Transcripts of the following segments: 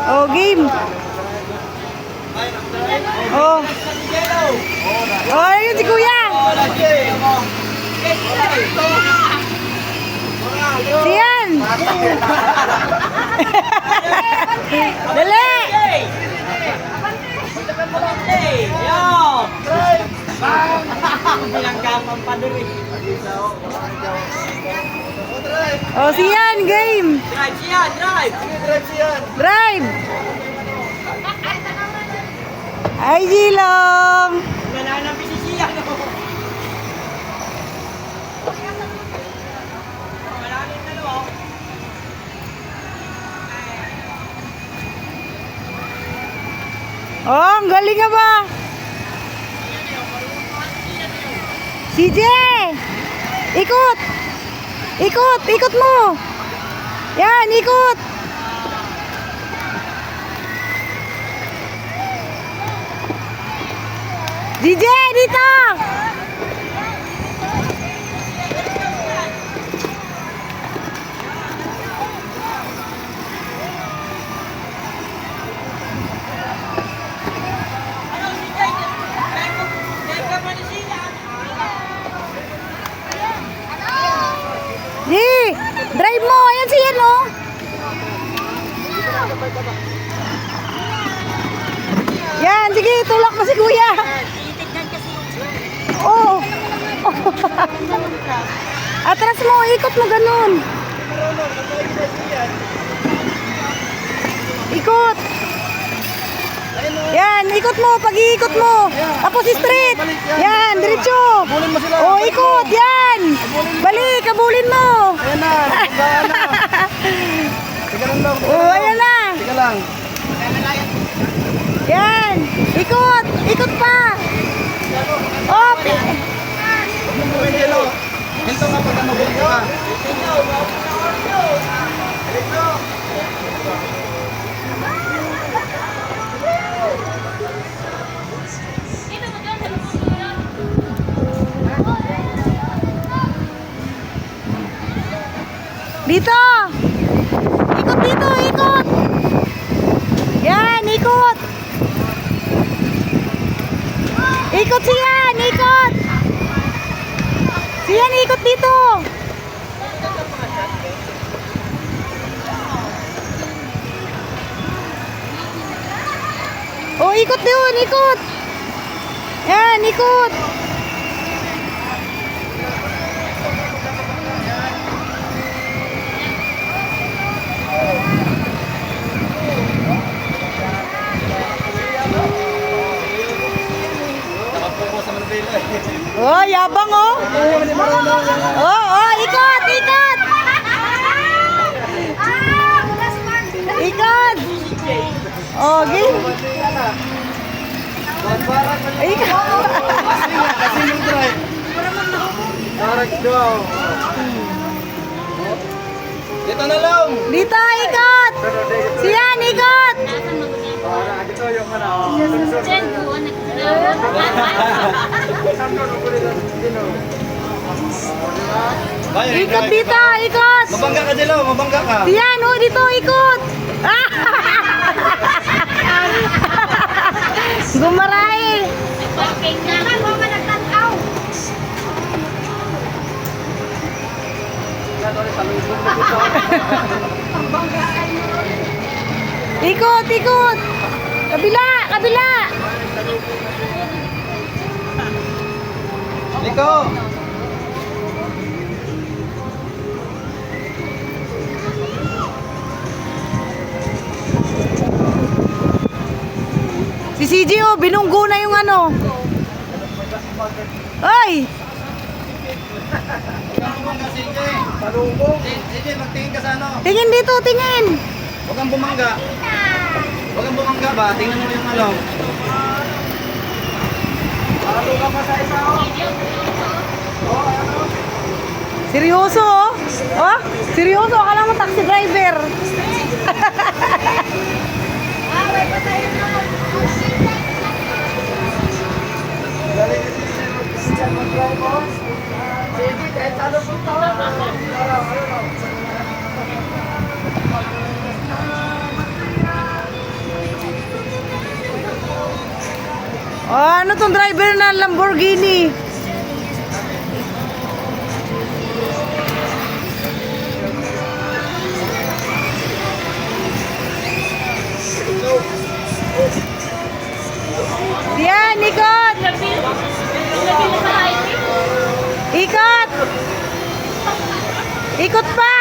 Oh, game. Oh. Oh, ayun si Kuya. Siyan. Dali. Oh, siyan, game. Drive. Ay, Jilong. Oh, ang galing nga ba? CJ! Ikot! Ikot! Ikot mo! Yan, ikot! CJ, dito! Drive mo! Ayan siya, no? Yan, sige, tulak mo si Kuya. Oo. Atras mo, ikot mo ganun. Ikot. Yan, ikot mo, pag-iikot mo. Tapos straight. Yan, diretso. Oh, ikot, yan. Balik, kabulin mo. Ayan na, teka lang. Oh, ayan na. Teka lang. Yan, ikot, ikot pa. Oh, Hinto nga pagka mabuti ka. Dito. Ikot dito, ikot. Yan, ikot. Ikot siyan, ikot. Siyan, ikot dito. Oh, ikot doon, ikot. Yan, ikot. Oh, yabang oh. Oh, ikot, ikot. Ikot. Oh, game. Ikot. Kasi yung drive. Direct daw. Dito na lang. Dito, ikot. Siyan, ikot. Dito yung ano. Ikot dito, ikot. Mabangga ka dito, mabangga ka. Siyan, oh, dito, ikot. Gumaray. Ikot, ikot. Kabila, kabila. Liko. Si CJ oh, binunggo na yung ano. Ay! Sige, magtingin ka sa ano. Tingin dito, tingin. Huwag kang bumangga. Huwag kang bumangga ba? Tingnan mo yung ano. Halo ka pa sa isa oh. Seryoso oh. Oh, seryoso. Akala mo taxi driver. Sige, kahit ano po tawag. Ano tong driver ng Lamborghini? Yan, ikot! Ikot! Ikot pa!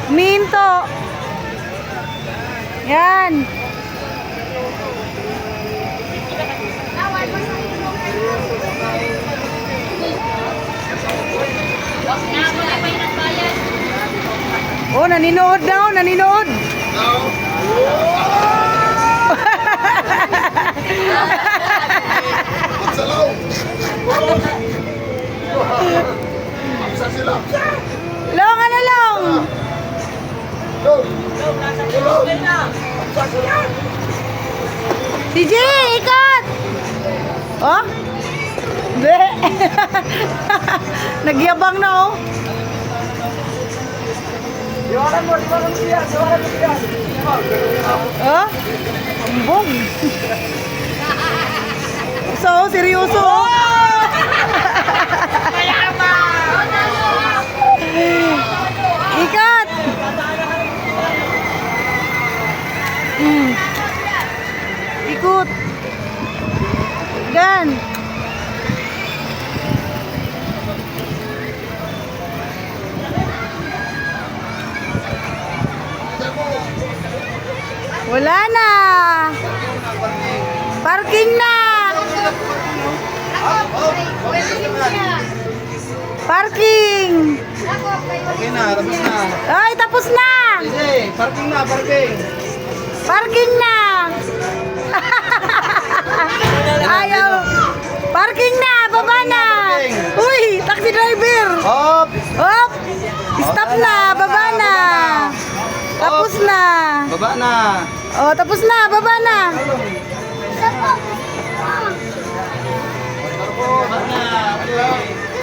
Minto! Yan! Oh, naninood na oh, naninood! Long, ano long? CJ, ikot! Oh? Be! Nagyabang na oh. Oh? Bumbong. So, seryoso oh. Ikat! Ikut. Gan. Wala na. Parking na. Parking. Okay na, tapos na. Ay, tapos na. Sige, parking na, parking. Parking na. Ayaw. Parking na, baba na. Uy, taxi driver. Hop! Hop. Stop na, baba na. Tapos na. Baba na. Oh, tapos na, baba na. Baba na.